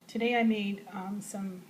Today I made some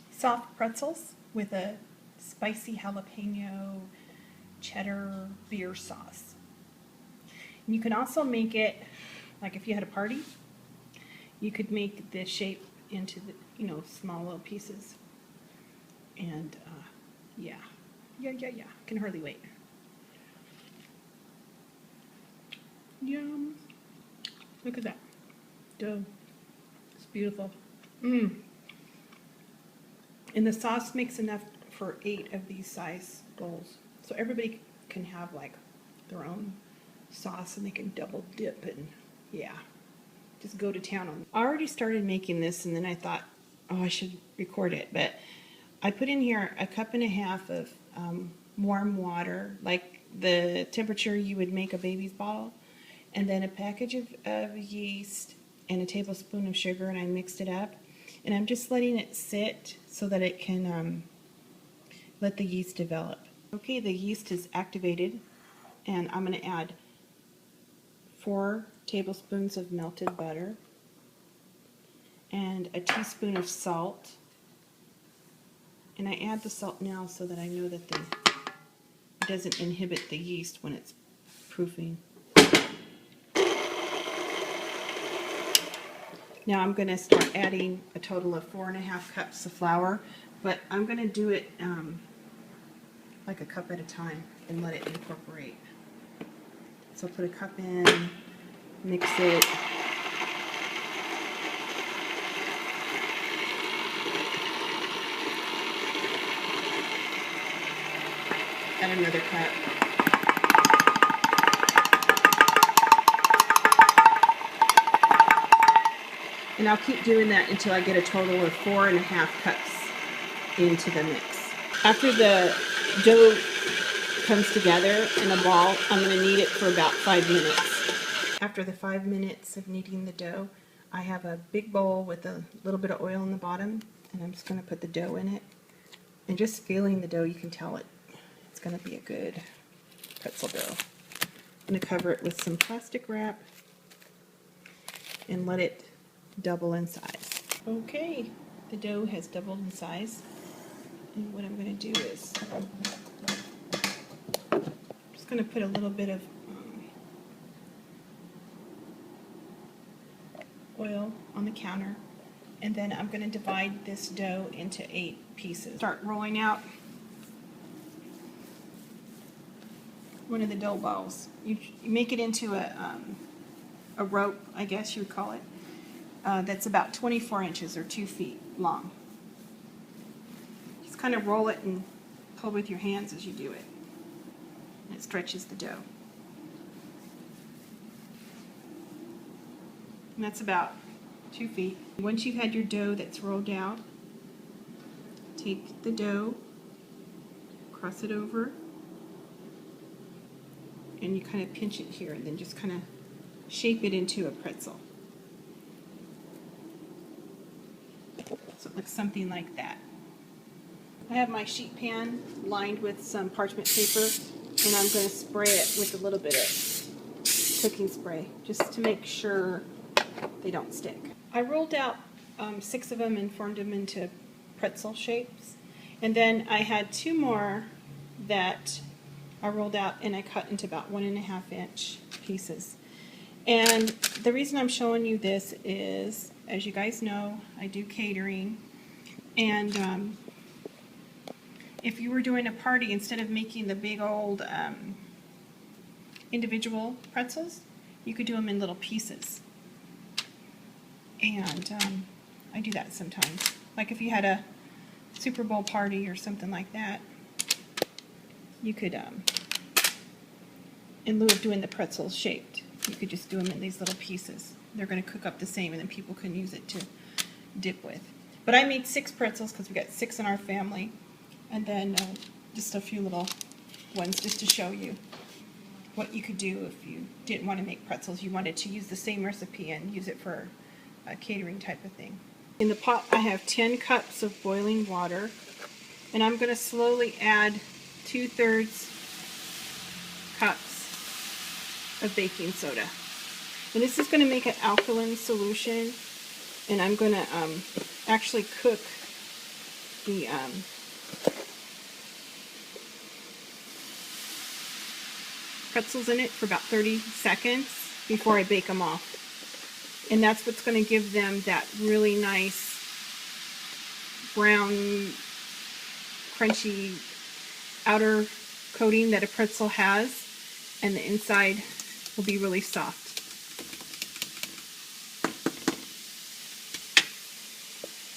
soft pretzels with a spicy jalapeno cheddar beer sauce. And you can also make it, like if you had a party, you could make the shape into the, small little pieces. And yeah. Can hardly wait. Yum. Look at that dough. It's beautiful. And the sauce makes enough for 8 of these size bowls. So everybody can have like their own sauce and they can double dip and yeah, just go to town on it. I already started making this and then I thought, oh, I should record it. But I put in here a 1.5 cups of warm water, like the temperature you would make a baby's bottle, and then a package of yeast and a tablespoon of sugar, and I mixed it up. And I'm just letting it sit so that it can let the yeast develop. Okay, the yeast is activated, and I'm going to add 4 tablespoons of melted butter and a teaspoon of salt. And I add the salt now so that I know that it doesn't inhibit the yeast when it's proofing. Now I'm going to start adding a total of 4.5 cups of flour, but I'm going to do it like a cup at a time and let it incorporate. So put a cup in, mix it. Add another cup. And I'll keep doing that until I get a total of 4.5 cups into the mix. After the dough comes together in a ball, I'm going to knead it for about 5 minutes. After the 5 minutes of kneading the dough, I have a big bowl with a little bit of oil in the bottom, and I'm just going to put the dough in it. And just feeling the dough, you can tell it's going to be a good pretzel dough. I'm going to cover it with some plastic wrap and let it double in size. Okay, the dough has doubled in size, and what I'm going to do is I'm just going to put a little bit of oil on the counter, and then I'm going to divide this dough into 8 pieces. Start rolling out one of the dough balls. You make it into a rope, I guess you would call it, that's about 24 inches or 2 feet long. Just kind of roll it and pull with your hands as you do it, and it stretches the dough. And that's about 2 feet. Once you've had your dough that's rolled out, take the dough, cross it over, and you kind of pinch it here and then just kind of shape it into a pretzel. So it looks something like that. I have my sheet pan lined with some parchment paper, and I'm going to spray it with a little bit of cooking spray just to make sure they don't stick. I rolled out 6 of them and formed them into pretzel shapes, and then I had 2 more that I rolled out and I cut into about 1.5 inch pieces. And the reason I'm showing you this is, as you guys know, I do catering, and if you were doing a party, instead of making the big old individual pretzels, you could do them in little pieces. And I do that sometimes. Like if you had a Super Bowl party or something like that, you could, in lieu of doing the pretzels shaped, you could just do them in these little pieces. They're going to cook up the same, and then people can use it to dip with. But I made 6 pretzels because we got 6 in our family, and then just a few little ones just to show you what you could do if you didn't want to make pretzels. You wanted to use the same recipe and use it for a catering type of thing. In the pot I have 10 cups of boiling water, and I'm going to slowly add 2/3 cups of baking soda. And this is going to make an alkaline solution, And I'm going to actually cook the pretzels in it for about 30 seconds before I bake them off. And that's what's going to give them that really nice brown, crunchy outer coating that a pretzel has, and the inside will be really soft.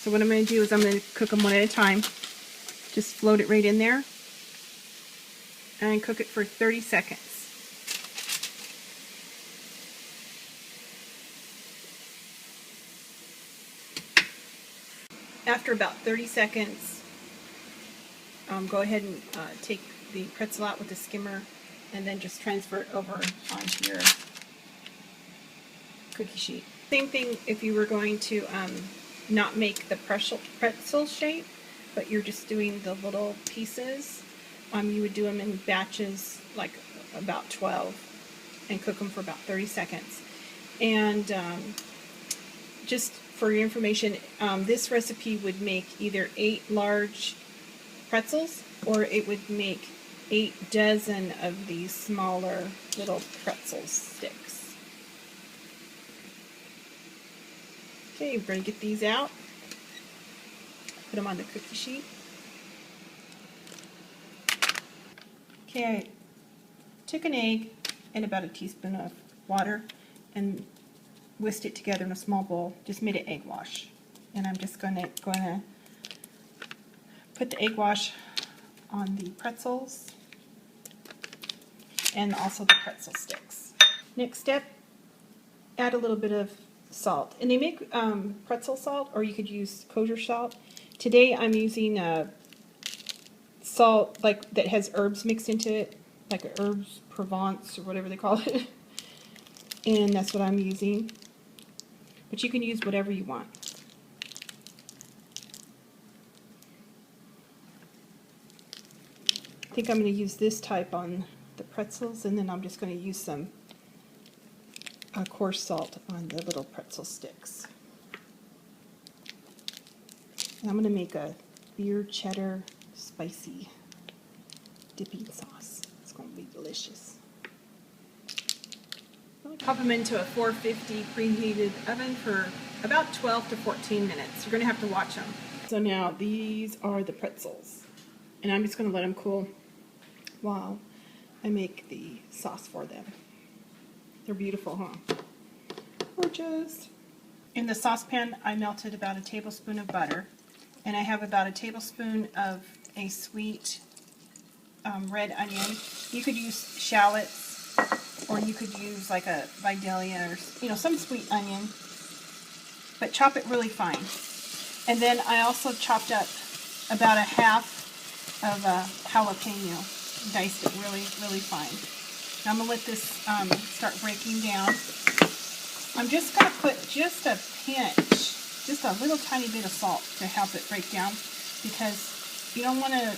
So what I'm going to do is I'm going to cook them one at a time. Just float it right in there and cook it for 30 seconds. After about 30 seconds, go ahead and take the pretzel out with the skimmer and then just transfer it over onto your cookie sheet. Same thing if you were going to not make the pretzel shape, but you're just doing the little pieces. You would do them in batches, like about 12, and cook them for about 30 seconds. And just for your information, this recipe would make either 8 large pretzels, or it would make 8 dozen of these smaller little pretzel sticks. Okay, we're going to get these out, put them on the cookie sheet. Okay, I took an egg and about a teaspoon of water and whisked it together in a small bowl. Just made it egg wash. And I'm just going to put the egg wash on the pretzels and also the pretzel sticks. Next step, add a little bit of salt. And they make pretzel salt, or you could use kosher salt. Today I'm using salt like that has herbs mixed into it, like herbs Provence or whatever they call it. And that's what I'm using. But you can use whatever you want. I think I'm going to use this type on the pretzels, and then I'm just going to use some coarse salt on the little pretzel sticks. And I'm going to make a beer cheddar spicy dipping sauce. It's going to be delicious. Pop them into a 450 preheated oven for about 12 to 14 minutes. You're going to have to watch them. So now these are the pretzels, and I'm just going to let them cool while I make the sauce for them. They're beautiful, huh? Gorgeous. In the saucepan, I melted about a tablespoon of butter, and I have about a tablespoon of a sweet red onion. You could use shallots, or you could use like a Vidalia, or some sweet onion, but chop it really fine. And then I also chopped up about a half of a jalapeno, diced it really, really fine. Now I'm going to let this start breaking down. I'm just going to put just a pinch, just a little tiny bit of salt to help it break down, because you don't want to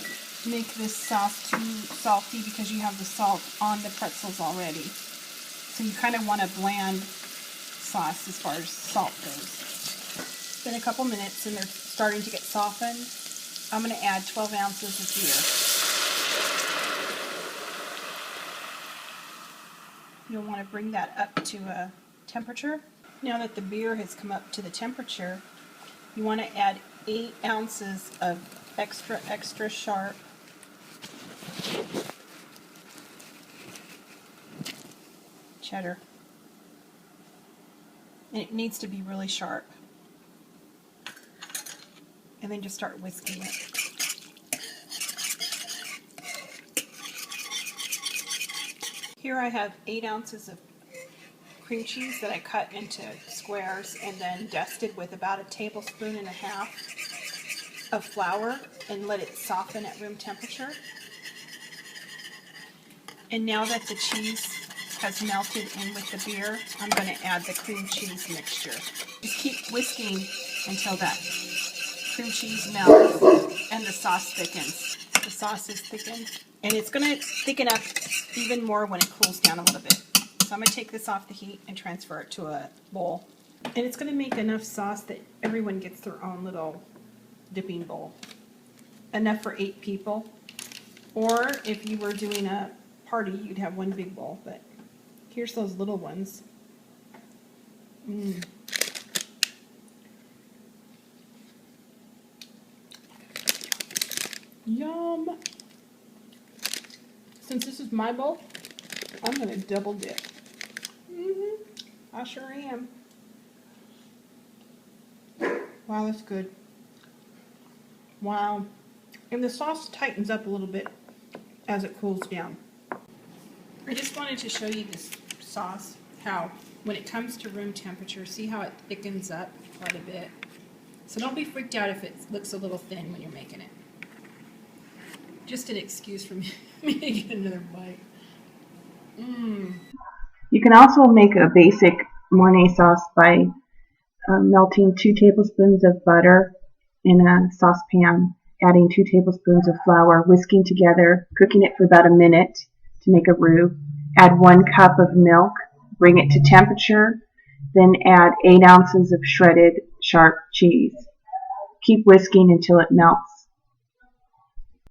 make this sauce too salty because you have the salt on the pretzels already. So you kind of want a bland sauce as far as salt goes. It's been a couple minutes and they're starting to get softened. I'm going to add 12 ounces of beer. You'll want to bring that up to a temperature. Now that the beer has come up to the temperature, you want to add 8 ounces of extra sharp cheddar. And it needs to be really sharp. And then just start whisking it. Here I have 8 ounces of cream cheese that I cut into squares and then dusted with about a tablespoon and a half of flour and let it soften at room temperature. And now that the cheese has melted in with the beer, I'm going to add the cream cheese mixture. Just keep whisking until that cream cheese melts and the sauce thickens. The sauce is thickened, and it's going to thicken up even more when it cools down a little bit. So I'm going to take this off the heat and transfer it to a bowl. And it's going to make enough sauce that everyone gets their own little dipping bowl. Enough for 8 people. Or if you were doing a party, you'd have one big bowl. But here's those little ones. Yum! Since this is my bowl, I'm going to double dip. I sure am. Wow, that's good. Wow. And the sauce tightens up a little bit as it cools down. I just wanted to show you this sauce, how when it comes to room temperature, see how it thickens up quite a bit. So don't be freaked out if it looks a little thin when you're making it. Just an excuse for me to get another bite. You can also make a basic Mornay sauce by melting 2 tablespoons of butter in a saucepan, adding 2 tablespoons of flour, whisking together, cooking it for about a minute to make a roux. Add 1 cup of milk, bring it to temperature, then add 8 ounces of shredded sharp cheese. Keep whisking until it melts.